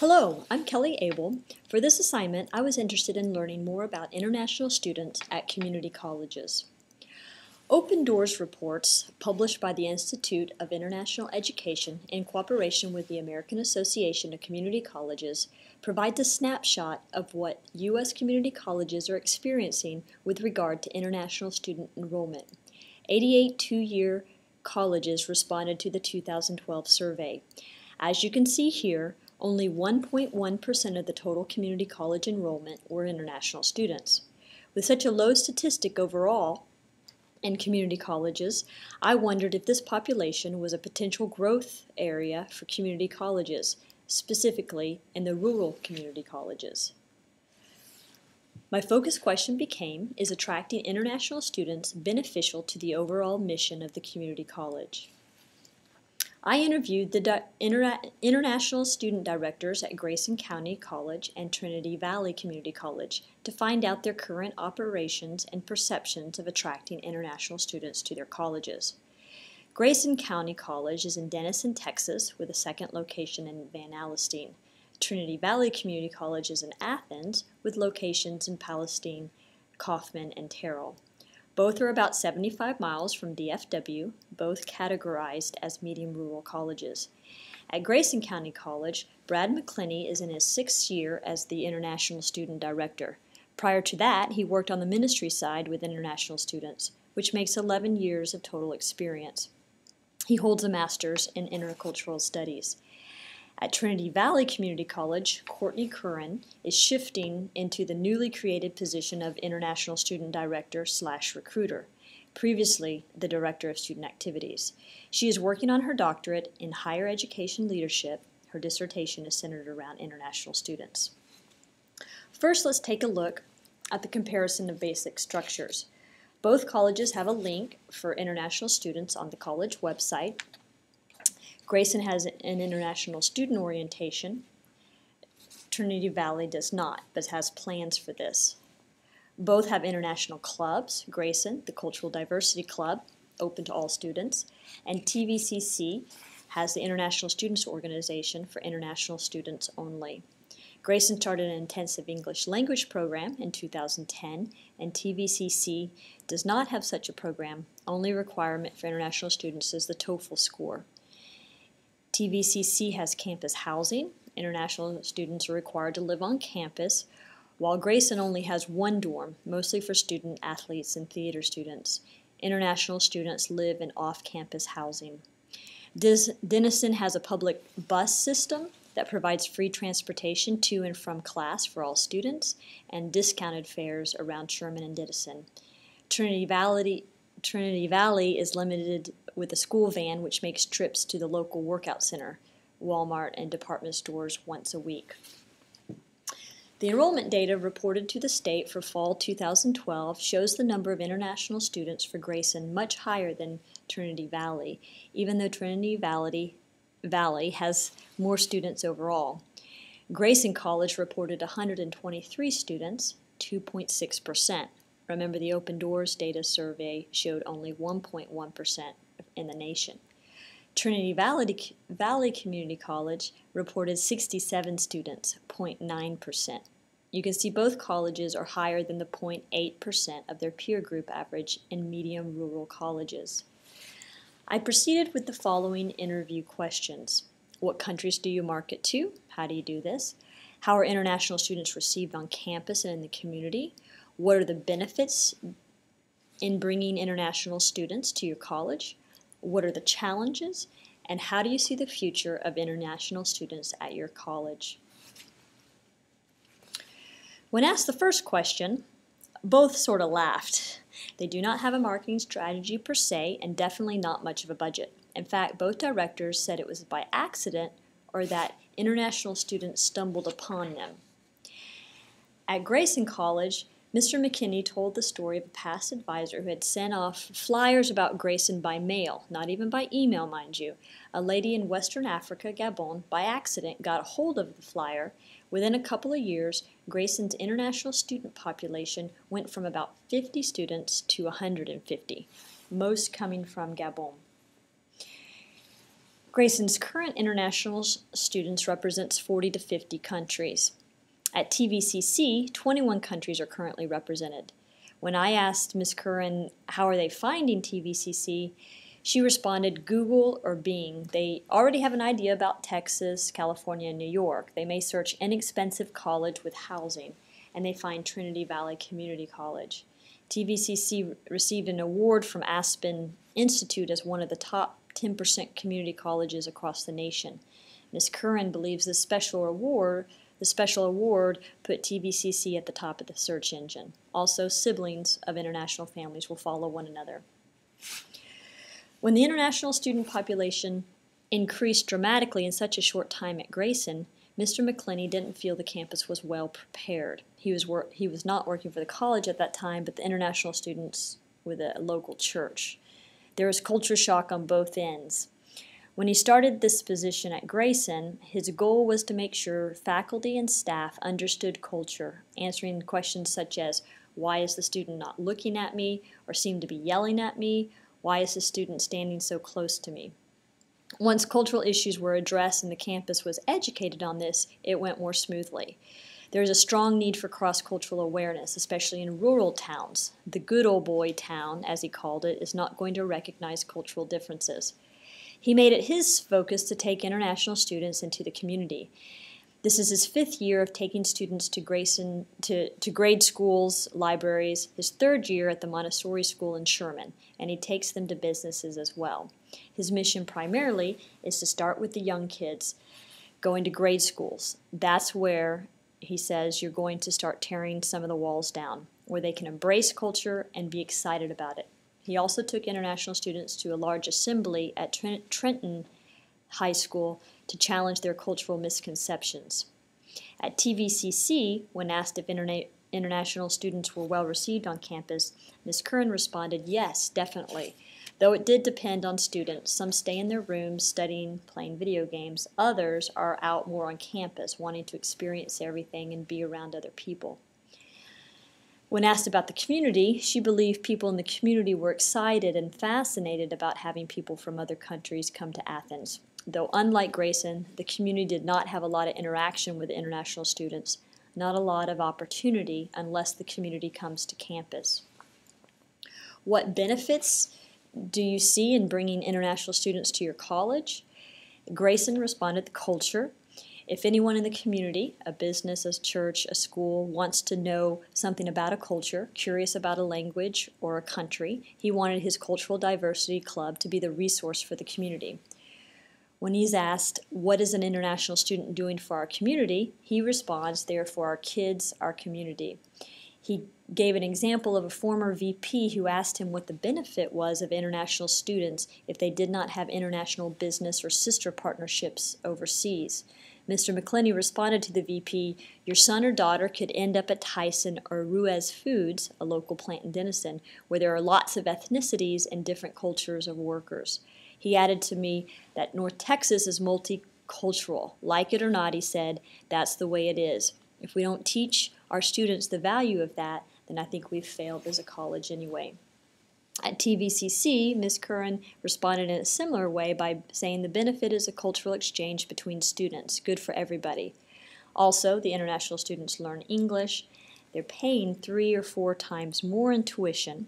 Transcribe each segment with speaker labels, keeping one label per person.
Speaker 1: Hello, I'm Kelly Abel. For this assignment, I was interested in learning more about international students at community colleges. Open Doors reports, published by the Institute of International Education in cooperation with the American Association of Community Colleges, provides a snapshot of what U.S. community colleges are experiencing with regard to international student enrollment. 88 two-year colleges responded to the 2012 survey. As you can see here, only 1.1% of the total community college enrollment were international students. With such a low statistic overall in community colleges, I wondered if this population was a potential growth area for community colleges, specifically in the rural community colleges. My focus question became, is attracting international students beneficial to the overall mission of the community college? I interviewed the international student directors at Grayson County College and Trinity Valley Community College to find out their current operations and perceptions of attracting international students to their colleges. Grayson County College is in Denison, Texas, with a second location in Van Alstyne. Trinity Valley Community College is in Athens, with locations in Palestine, Kaufman, and Terrell. Both are about 75 miles from DFW, both categorized as medium rural colleges. At Grayson County College, Brad McClinney is in his 6th year as the International Student Director. Prior to that, he worked on the ministry side with international students, which makes 11 years of total experience. He holds a master's in intercultural studies. At Trinity Valley Community College, Courtney Curran is shifting into the newly created position of International Student Director/Recruiter, previously the Director of Student Activities. She is working on her doctorate in higher education leadership. Her dissertation is centered around international students. First, let's take a look at the comparison of basic structures. Both colleges have a link for international students on the college website. Grayson has an international student orientation. Trinity Valley does not, but has plans for this. Both have international clubs. Grayson, the Cultural Diversity Club, open to all students, and TVCC has the International Students Organization for international students only. Grayson started an intensive English language program in 2010, and TVCC does not have such a program. Only requirement for international students is the TOEFL score. TVCC has campus housing. International students are required to live on campus, while Grayson only has one dorm, mostly for student athletes and theater students. International students live in off-campus housing. Denison has a public bus system that provides free transportation to and from class for all students and discounted fares around Sherman and Denison. Trinity Valley is limited with a school van which makes trips to the local workout center, Walmart, and department stores once a week. The enrollment data reported to the state for fall 2012 shows the number of international students for Grayson much higher than Trinity Valley, even though Trinity Valley has more students overall. Grayson College reported 123 students, 2.6%. Remember, the Open Doors data survey showed only 1.1% in the nation. Trinity Valley Community College reported 67 students, 0.9%. You can see both colleges are higher than the 0.8% of their peer group average in medium rural colleges. I proceeded with the following interview questions. What countries do you market to? How do you do this? How are international students received on campus and in the community? What are the benefits in bringing international students to your college? What are the challenges? And how do you see the future of international students at your college? When asked the first question, both sort of laughed. They do not have a marketing strategy per se, and definitely not much of a budget. In fact, both directors said it was by accident or that international students stumbled upon them. At Grayson College, Mr. McKinney told the story of a past advisor who had sent off flyers about Grayson by mail, not even by email, mind you. A lady in Western Africa, Gabon, by accident got a hold of the flyer. Within a couple of years, Grayson's international student population went from about 50 students to 150, most coming from Gabon. Grayson's current international students represents 40 to 50 countries. At TVCC, 21 countries are currently represented. When I asked Ms. Curran how are they finding TVCC, she responded Google or Bing. They already have an idea about Texas, California, and New York. They may search inexpensive college with housing, and they find Trinity Valley Community College. TVCC received an award from Aspen Institute as one of the top 10% community colleges across the nation. Ms. Curran believes the special award put TVCC at the top of the search engine. Also, siblings of international families will follow one another. When the international student population increased dramatically in such a short time at Grayson, Mr. McClenny didn't feel the campus was well prepared. He was not working for the college at that time, but the international students with a local church. There was culture shock on both ends. When he started this position at Grayson, his goal was to make sure faculty and staff understood culture, answering questions such as, why is the student not looking at me or seem to be yelling at me? Why is the student standing so close to me? Once cultural issues were addressed and the campus was educated on this, it went more smoothly. There is a strong need for cross-cultural awareness, especially in rural towns. The good old boy town, as he called it, is not going to recognize cultural differences. He made it his focus to take international students into the community. This is his 5th year of taking students to Grayson, to grade schools, libraries, his 3rd year at the Montessori School in Sherman, and he takes them to businesses as well. His mission primarily is to start with the young kids going to grade schools. That's where, he says, you're going to start tearing some of the walls down, where they can embrace culture and be excited about it. He also took international students to a large assembly at Trenton High School to challenge their cultural misconceptions. At TVCC, when asked if international students were well received on campus, Ms. Curran responded, yes, definitely. Though it did depend on students. Some stay in their rooms studying, playing video games. Others are out more on campus, wanting to experience everything and be around other people. When asked about the community, she believed people in the community were excited and fascinated about having people from other countries come to Athens. Though unlike Grayson, the community did not have a lot of interaction with international students, not a lot of opportunity unless the community comes to campus. What benefits do you see in bringing international students to your college? Grayson responded, the culture. If anyone in the community, a business, a church, a school, wants to know something about a culture, curious about a language or a country, he wanted his Cultural Diversity Club to be the resource for the community. When he's asked, what is an international student doing for our community, he responds, they are for our kids, our community. He gave an example of a former VP who asked him what the benefit was of international students if they did not have international business or sister partnerships overseas. Mr. McClenny responded to the VP, your son or daughter could end up at Tyson or Ruiz Foods, a local plant in Denison, where there are lots of ethnicities and different cultures of workers. He added to me that North Texas is multicultural. Like it or not, he said, that's the way it is. If we don't teach our students the value of that, then I think we've failed as a college anyway. At TVCC, Ms. Curran responded in a similar way by saying the benefit is a cultural exchange between students, good for everybody. Also, the international students learn English. They're paying 3 or 4 times more in tuition.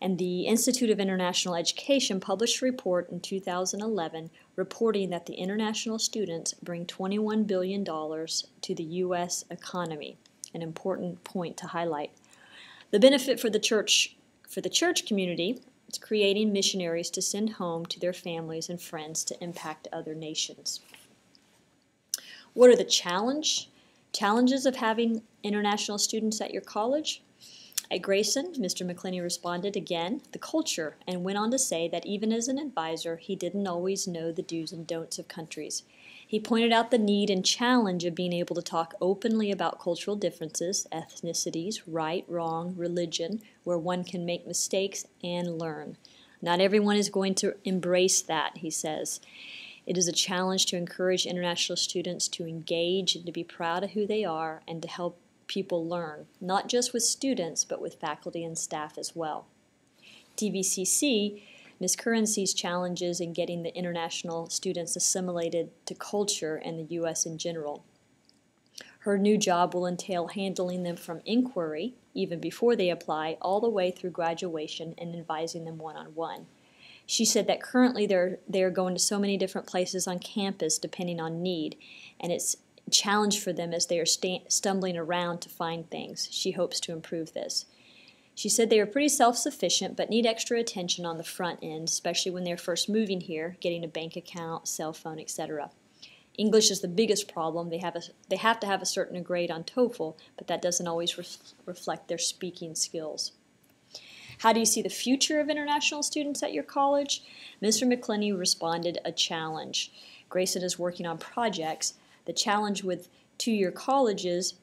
Speaker 1: And the Institute of International Education published a report in 2011 reporting that the international students bring $21 billion to the U.S. economy, an important point to highlight. The benefit for the church community is creating missionaries to send home to their families and friends to impact other nations. What are the challenges of having international students at your college? At Grayson, Mr. McClenny responded again, the culture, and went on to say that even as an advisor, he didn't always know the do's and don'ts of countries. He pointed out the need and challenge of being able to talk openly about cultural differences, ethnicities, right, wrong, religion, where one can make mistakes and learn. Not everyone is going to embrace that, he says. It is a challenge to encourage international students to engage and to be proud of who they are and to help people learn, not just with students, but with faculty and staff as well. TVCC Ms. Curran sees challenges in getting the international students assimilated to culture and the U.S. in general. Her new job will entail handling them from inquiry, even before they apply, all the way through graduation and advising them one-on-one. She said that currently they're going to so many different places on campus depending on need, and it's a challenge for them as they are stumbling around to find things. She hopes to improve this. She said they are pretty self-sufficient but need extra attention on the front end, especially when they're first moving here, getting a bank account, cell phone, etc. English is the biggest problem. They have to have a certain grade on TOEFL, but that doesn't always reflect their speaking skills. How do you see the future of international students at your college? Mr. McClenny responded, a challenge. Grayson is working on projects. The challenge with two-year colleges,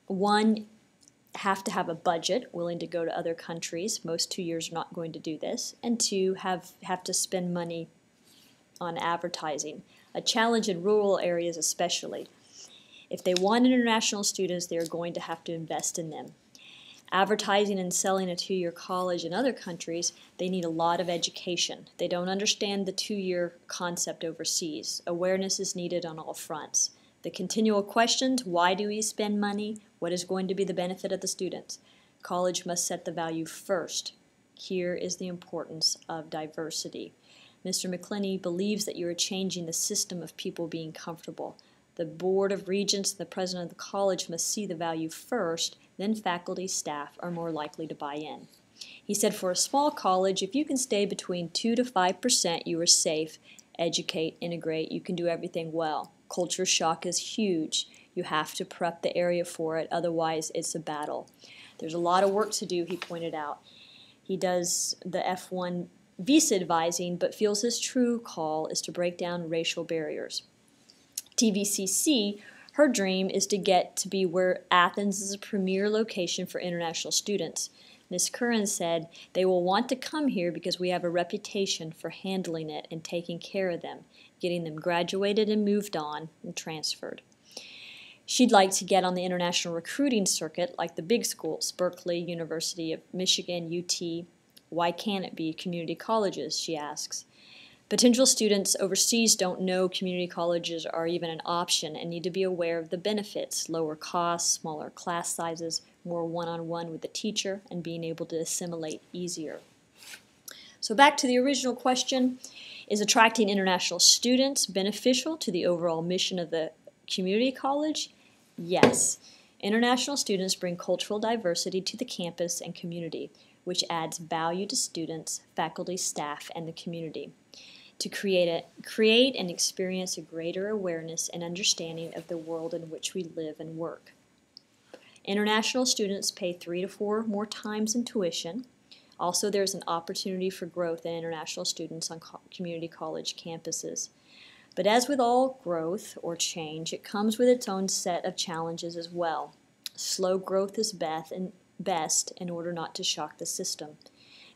Speaker 1: one, have to have a budget, willing to go to other countries. Most 2 years are not going to do this. And two, have to spend money on advertising. A challenge in rural areas especially. If they want international students, they are going to have to invest in them. Advertising and selling a two-year college in other countries, they need a lot of education. They don't understand the two-year concept overseas. Awareness is needed on all fronts. The continual questions, why do we spend money? What is going to be the benefit of the students? College must set the value first. Here is the importance of diversity. Mr. McClenny believes that you are changing the system of people being comfortable. The Board of Regents and the President of the college must see the value first, then faculty, staff are more likely to buy in. He said for a small college, if you can stay between 2 to 5%, you are safe. Educate, integrate, you can do everything well. Culture shock is huge. You have to prep the area for it, otherwise it's a battle. There's a lot of work to do, he pointed out. He does the F1 visa advising, but feels his true call is to break down racial barriers. TVCC, her dream is to get to be where Athens is a premier location for international students. Ms. Curran said they will want to come here because we have a reputation for handling it and taking care of them, getting them graduated and moved on and transferred. She'd like to get on the international recruiting circuit like the big schools, Berkeley, University of Michigan, UT. Why can't it be community colleges, she asks. Potential students overseas don't know community colleges are even an option and need to be aware of the benefits, lower costs, smaller class sizes, more one-on-one with the teacher, and being able to assimilate easier. So back to the original question, is attracting international students beneficial to the overall mission of the community college? Yes. International students bring cultural diversity to the campus and community, which adds value to students, faculty, staff, and the community. To create and experience a greater awareness and understanding of the world in which we live and work. International students pay 3 to 4 more times in tuition. Also, there's an opportunity for growth in international students on community college campuses. But as with all growth or change, it comes with its own set of challenges as well. Slow growth is best in order not to shock the system.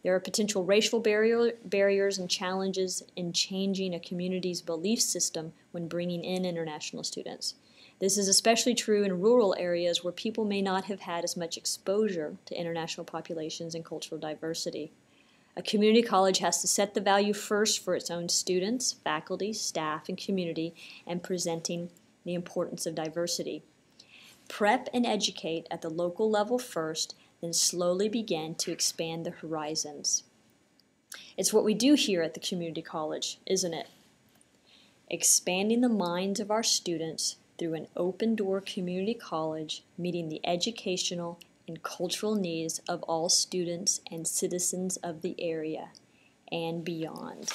Speaker 1: There are potential racial barriers and challenges in changing a community's belief system when bringing in international students. This is especially true in rural areas where people may not have had as much exposure to international populations and cultural diversity. A community college has to set the value first for its own students, faculty, staff, and community, and presenting the importance of diversity. Prep and educate at the local level first, then slowly begin to expand the horizons. It's what we do here at the community college, isn't it? Expanding the minds of our students through an open-door community college, meeting the educational and cultural needs of all students and citizens of the area and beyond.